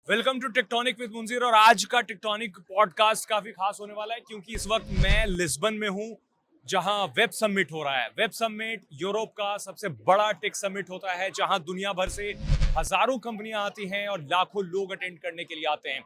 Welcome to tectonic with Munjeer. और आज का टेक्टोनिक पॉडकास्ट काफी खास होने वाला है क्योंकि इस वक्त मैं लिस्बन में हूं जहां वेब समिट हो रहा है। वेब समिट यूरोप का सबसे बड़ा टेक समिट होता है जहां दुनिया भर से हजारों कंपनियां आती हैं और लाखों लोग अटेंड करने के लिए आते हैं।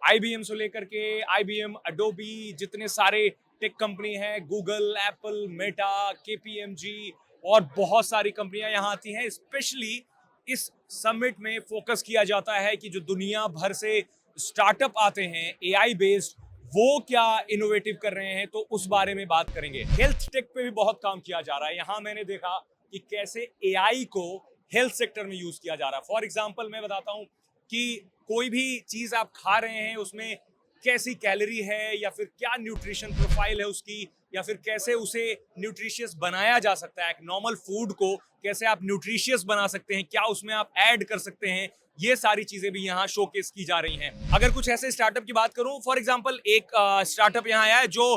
आईबीएम से लेकर के आईबीएम, अडोबी, जितने सारे टेक कंपनी हैं, गूगल, एप्पल, मेटा, केपीएमजी और बहुत सारी कंपनियां यहां आती हैं। स्पेशली इस समिट में फोकस किया जाता है कि जो दुनिया भर से स्टार्टअप आते हैं एआई बेस्ड, वो क्या इनोवेटिव कर रहे हैं, तो उस बारे में बात करेंगे। हेल्थ टेक पे भी बहुत काम किया जा रहा है। यहाँ मैंने देखा कि कैसे एआई को हेल्थ सेक्टर में यूज किया जा रहा है। फॉर एग्जांपल मैं बताता हूँ कि कोई भी चीज आप खा रहे हैं उसमें कैसी कैलोरी है या फिर क्या न्यूट्रिशन प्रोफाइल है उसकी, या फिर कैसे उसे न्यूट्रिशियस बनाया जा सकता है। एक नॉर्मल फूड को कैसे आप न्यूट्रिशियस बना सकते हैं, क्या उसमें आप ऐड कर सकते हैं, ये सारी चीजें भी यहाँ शोकेस की जा रही हैं। अगर कुछ ऐसे स्टार्टअप की बात करूं, फॉर एग्जांपल एक स्टार्टअप यहाँ आया है जो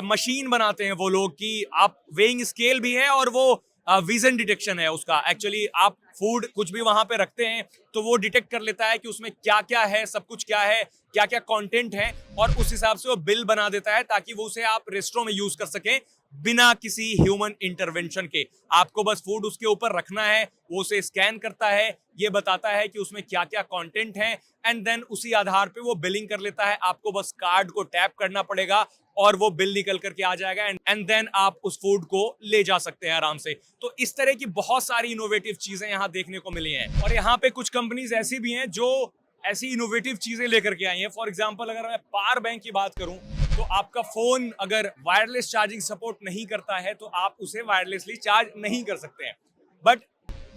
मशीन बनाते हैं वो लोग कि आप वेइंग स्केल भी है और वो विजन डिटेक्शन है उसका। एक्चुअली आप फूड कुछ भी वहां पे रखते हैं तो वो डिटेक्ट कर लेता है कि उसमें क्या क्या है, सब कुछ क्या है, क्या क्या कंटेंट है, और उस हिसाब से वो बिल बना देता है ताकि वो उसे आप रेस्टोरेंट में यूज कर सकें बिना किसी ह्यूमन इंटरवेंशन के। आपको बस फूड उसके ऊपर रखना है, वो उसे स्कैन करता है, ये बताता है कि उसमें क्या क्या कंटेंट है, एंड देन उसी आधार पे वो बिलिंग कर लेता है। आपको बस कार्ड को टैप करना पड़ेगा और वो बिल निकल करके आ जाएगा, एंड देन आप उस फूड को ले जा सकते हैं आराम से। तो इस तरह की बहुत सारी इनोवेटिव चीजें यहाँ देखने को मिली हैं। और यहाँ पे कुछ कंपनीज ऐसी भी हैं जो ऐसी इनोवेटिव चीजें लेकर के आई हैं। फॉर एग्जांपल अगर मैं पावर बैंक की बात करूं तो आपका फोन अगर वायरलेस चार्जिंग सपोर्ट नहीं करता है तो आप उसे वायरलेसली चार्ज नहीं कर सकते हैं। बट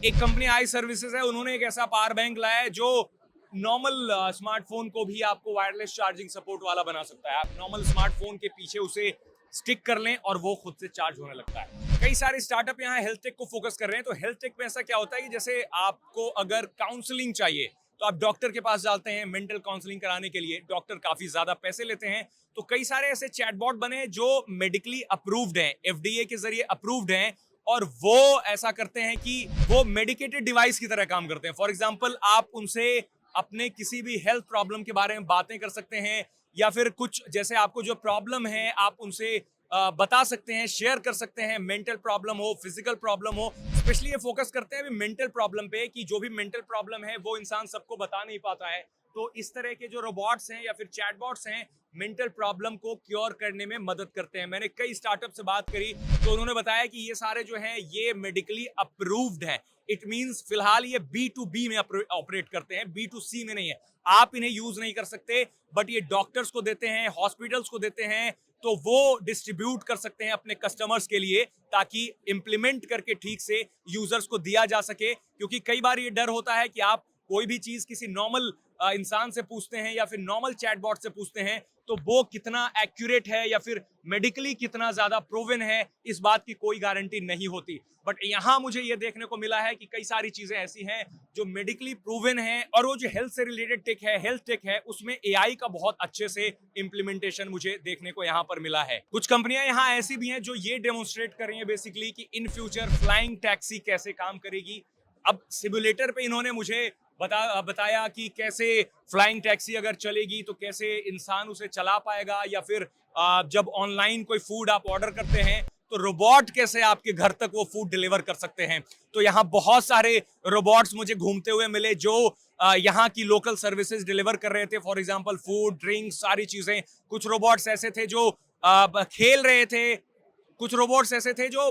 एक कंपनी आई सर्विसेज है, उन्होंने एक ऐसा पावर बैंक लाया है जो नॉर्मल स्मार्टफोन को भी आपको वायरलेस चार्जिंग सपोर्ट वाला बना सकता है। आप नॉर्मल स्मार्टफोन के पीछे उसे स्टिक कर लें और वो खुद से चार्ज होने लगता है। कई सारे स्टार्टअप यहाँ हेल्थ टेक को फोकस कर रहे हैं। तो हेल्थ टेक में ऐसा क्या होता है कि जैसे आपको अगर काउंसलिंग चाहिए तो आप डॉक्टर के पास जाते हैं मेंटल काउंसलिंग कराने के लिए। डॉक्टर काफी ज्यादा पैसे लेते हैं, तो कई सारे ऐसे चैटबॉट बने हैं जो मेडिकली अप्रूव्ड हैं, एफडीए के जरिए अप्रूव्ड हैं, और वो ऐसा करते हैं कि वो मेडिकेटेड डिवाइस की तरह काम करते हैं। फॉर एग्जाम्पल आप उनसे अपने किसी भी हेल्थ प्रॉब्लम के बारे में बातें कर सकते हैं, या फिर कुछ जैसे आपको जो प्रॉब्लम है आप उनसे बता सकते हैं, शेयर कर सकते हैं। मेंटल प्रॉब्लम हो, फिजिकल प्रॉब्लम हो, स्पेशली ये फोकस करते हैं मेंटल प्रॉब्लम पे कि जो भी मेंटल प्रॉब्लम है वो इंसान सबको बता नहीं पाता है। तो इस तरह के जो रोबोट्स हैं या फिर चैटबॉट्स हैं मेंटल प्रॉब्लम को क्योर करने में मदद करते हैं। मैंने कई स्टार्टअप से बात करी तो उन्होंने बताया कि ये सारे जो हैं ये मेडिकली अप्रूव्ड हैं। इट मींस फिलहाल ये B2B में ऑपरेट करते हैं, B2C में नहीं है। आप इन्हें यूज नहीं कर सकते, बट ये डॉक्टर्स को देते हैं, हॉस्पिटल्स को देते हैं, तो वो डिस्ट्रीब्यूट कर सकते हैं अपने कस्टमर्स के लिए ताकि इंप्लीमेंट करके ठीक से यूजर्स को दिया जा सके। क्योंकि कई बार ये डर होता है कि आप कोई भी चीज किसी नॉर्मल इंसान से पूछते हैं या फिर नॉर्मल चैटबॉट से पूछते हैं तो वो कितना एक्यूरेट है या फिर मेडिकली कितना ज्यादा प्रूवन है, इस बात की कोई गारंटी नहीं होती। बट यहाँ मुझे ये देखने को मिला है कि कई सारी चीजें ऐसी हैं जो मेडिकली प्रूवन है, और वो जो हेल्थ से रिलेटेड टेक है, हेल्थ टेक है, उसमें एआई का बहुत अच्छे से इंप्लीमेंटेशन मुझे देखने को यहाँ पर मिला है। कुछ कंपनियां यहाँ ऐसी भी हैं जो ये डेमोन्स्ट्रेट कर रही हैं बेसिकली कि इन फ्यूचर फ्लाइंग टैक्सी कैसे काम करेगी। अब सिमुलेटर पे इन्होंने मुझे बताया कि कैसे फ्लाइंग टैक्सी अगर चलेगी तो कैसे इंसान उसे चला पाएगा, या फिर जब ऑनलाइन कोई फूड आप ऑर्डर करते हैं तो रोबोट कैसे आपके घर तक वो फूड डिलीवर कर सकते हैं। तो यहाँ बहुत सारे रोबोट्स मुझे घूमते हुए मिले जो यहाँ की लोकल सर्विसेज डिलीवर कर रहे थे। फॉर एग्जांपल फूड, ड्रिंक, सारी चीजें। कुछ रोबोट्स ऐसे थे जो खेल रहे थे, कुछ रोबोट्स ऐसे थे जो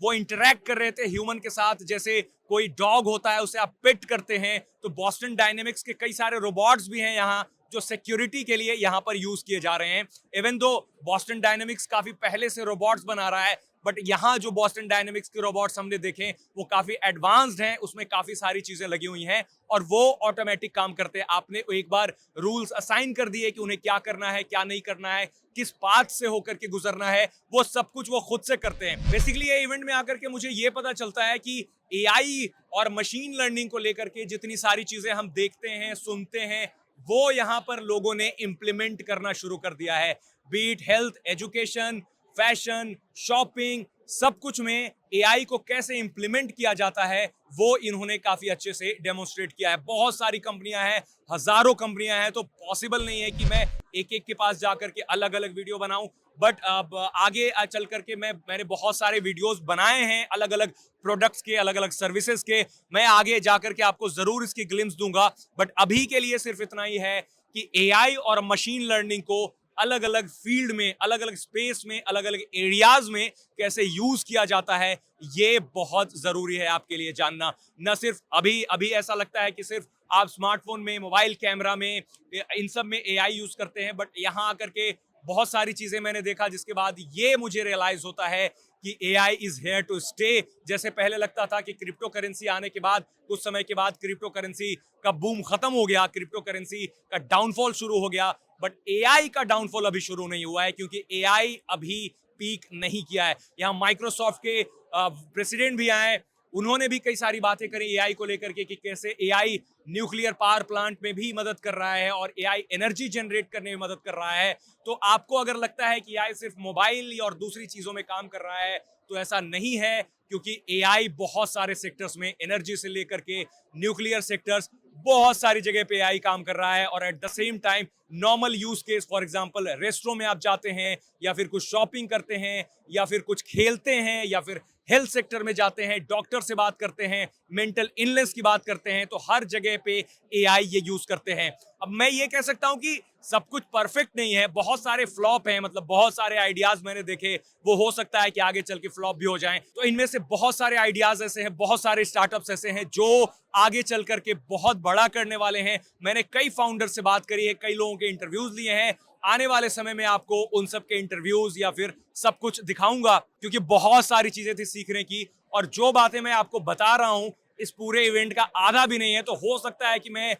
वो इंटरैक्ट कर रहे थे ह्यूमन के साथ। जैसे कोई डॉग होता है उसे आप पेट करते हैं, तो बॉस्टन डायनेमिक्स के कई सारे रोबोट्स भी हैं यहाँ जो सिक्योरिटी के लिए यहाँ पर यूज किए जा रहे हैं। इवन दो बॉस्टन डायनेमिक्स काफी पहले से रोबोट्स बना रहा है, बट यहाँ जो बॉस्टन डायनेमिक्स के रोबोट्स हमने देखे वो काफी एडवांस्ड हैं, उसमें काफी सारी चीजें लगी हुई हैं और वो ऑटोमेटिक काम करते हैं। आपने एक बार रूल्स असाइन कर दिए कि उन्हें क्या करना है, क्या नहीं करना है, किस पाथ से होकर के गुजरना है, वो सब कुछ वो खुद से करते हैं। बेसिकली ये इवेंट में आकर के मुझे ये पता चलता है कि एआई और मशीन लर्निंग को लेकर के जितनी सारी चीजें हम देखते हैं, सुनते हैं, वो यहाँ पर लोगों ने इंप्लीमेंट करना शुरू कर दिया है। Be it health, education, fashion, shopping, सब कुछ में एआई को कैसे इंप्लीमेंट किया जाता है वो इन्होंने काफी अच्छे से डेमोन्स्ट्रेट किया है। बहुत सारी कंपनियां हैं, हजारों कंपनियां हैं, तो पॉसिबल नहीं है कि मैं एक एक के पास जाकर के अलग अलग वीडियो बनाऊं। बट अब आगे चल करके मैंने बहुत सारे वीडियोस बनाए हैं अलग अलग प्रोडक्ट्स के, अलग अलग सर्विसेज के। मैं आगे जाकर के आपको जरूर इसकी ग्लिम्स दूंगा, बट अभी के लिए सिर्फ इतना ही है कि एआई और मशीन लर्निंग को अलग अलग फील्ड में, अलग अलग स्पेस में, अलग अलग एरियाज में कैसे यूज किया जाता है, ये बहुत जरूरी है आपके लिए जानना। न सिर्फ अभी अभी ऐसा लगता है कि सिर्फ आप स्मार्टफोन में, मोबाइल कैमरा में, इन सब में एआई यूज करते हैं, बट यहां आकर के बहुत सारी चीजें मैंने देखा जिसके बाद ये मुझे रियलाइज होता है कि AI is here to stay. जैसे पहले लगता था कि क्रिप्टो करेंसी आने के बाद, कुछ समय के बाद क्रिप्टो करेंसी का बूम खत्म हो गया, क्रिप्टो करेंसी का डाउनफॉल शुरू हो गया, बट एआई का डाउनफॉल अभी शुरू नहीं हुआ है, क्योंकि एआई अभी पीक नहीं किया है। यहाँ माइक्रोसॉफ्ट के प्रेसिडेंट भी आए, उन्होंने भी कई सारी बातें करी एआई को लेकर के कि कैसे एआई न्यूक्लियर पावर प्लांट में भी मदद कर रहा है और एआई एनर्जी जनरेट करने में मदद कर रहा है। तो आपको अगर लगता है कि एआई सिर्फ मोबाइल और दूसरी चीजों में काम कर रहा है, तो ऐसा नहीं है, क्योंकि एआई बहुत सारे सेक्टर्स में, एनर्जी से लेकर के न्यूक्लियर सेक्टर्स, बहुत सारी जगह पे एआई काम कर रहा है। और at the same time normal use case, for example restaurant में आप जाते हैं, या फिर कुछ शॉपिंग करते हैं, या फिर कुछ खेलते हैं, या फिर हेल्थ सेक्टर में जाते हैं, डॉक्टर से बात करते हैं, मेंटल इलनेस की बात करते हैं, तो हर जगह पे एआई ये यूज करते हैं। अब मैं ये कह सकता हूं कि सब कुछ परफेक्ट नहीं है, बहुत सारे फ्लॉप हैं, मतलब बहुत सारे आइडियाज मैंने देखे, वो हो सकता है कि आगे चल के फ्लॉप भी हो जाएं। तो इनमें से बहुत सारे आइडियाज ऐसे हैं, बहुत सारे स्टार्टअप्स ऐसे हैं जो आगे चल करके बहुत बड़ा करने वाले हैं। मैंने कई फाउंडर से बात करी है, कई लोगों के इंटरव्यूज लिए हैं। आने वाले समय में आपको उन सब के इंटरव्यूज या फिर सब कुछ दिखाऊंगा, क्योंकि बहुत सारी चीजें थी सीखने की, और जो बातें मैं आपको बता रहा हूं इस पूरे इवेंट का आधा भी नहीं है। तो हो सकता है कि मैं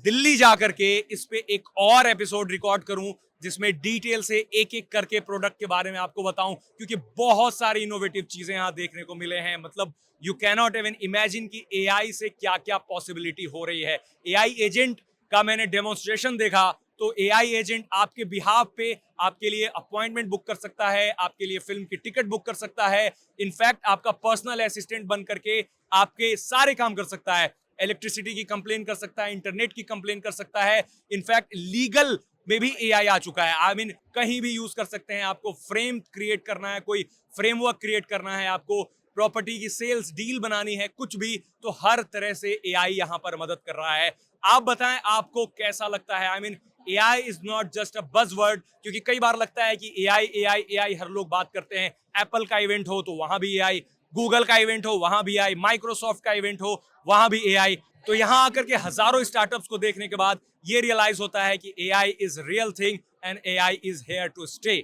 दिल्ली जाकर के इस पे एक और एपिसोड रिकॉर्ड करूं, जिसमें डिटेल से एक एक करके प्रोडक्ट के बारे में आपको बताऊं, क्योंकि बहुत सारी इनोवेटिव चीजें यहां देखने को मिले हैं। मतलब यू कैनॉट इवन इमेजिन कि एआई से क्या क्या पॉसिबिलिटी हो रही है। एआई एजेंट का मैंने डेमोन्स्ट्रेशन देखा, तो एआई एजेंट आपके बिहाफ पे आपके लिए अपॉइंटमेंट बुक कर सकता है, आपके लिए फिल्म की टिकट बुक कर सकता है, इनफैक्ट आपका पर्सनल असिस्टेंट बन करके आपके सारे काम कर सकता है। इलेक्ट्रिसिटी की कंप्लेन कर सकता है, इंटरनेट की कंप्लेन कर सकता है, इनफैक्ट लीगल में भी एआई आ चुका है। आई मीन कहीं भी यूज कर सकते हैं। आपको फ्रेम क्रिएट करना है, कोई फ्रेमवर्क क्रिएट करना है, आपको प्रॉपर्टी की सेल्स डील बनानी है, कुछ भी, तो हर तरह से एआई यहां पर मदद कर रहा है। आप बताएं आपको कैसा लगता है। I mean AI is not just a buzzword, क्योंकि कई बार लगता है कि एआई एआई एआई हर लोग बात करते हैं। एप्पल का इवेंट हो तो वहां भी एआई, गूगल का इवेंट हो वहां भी एआई, माइक्रोसॉफ्ट का इवेंट हो वहां भी एआई। तो यहां आकर के हजारों स्टार्टअप्स को देखने के बाद ये रियलाइज होता है कि AI is real thing and AI is here to stay.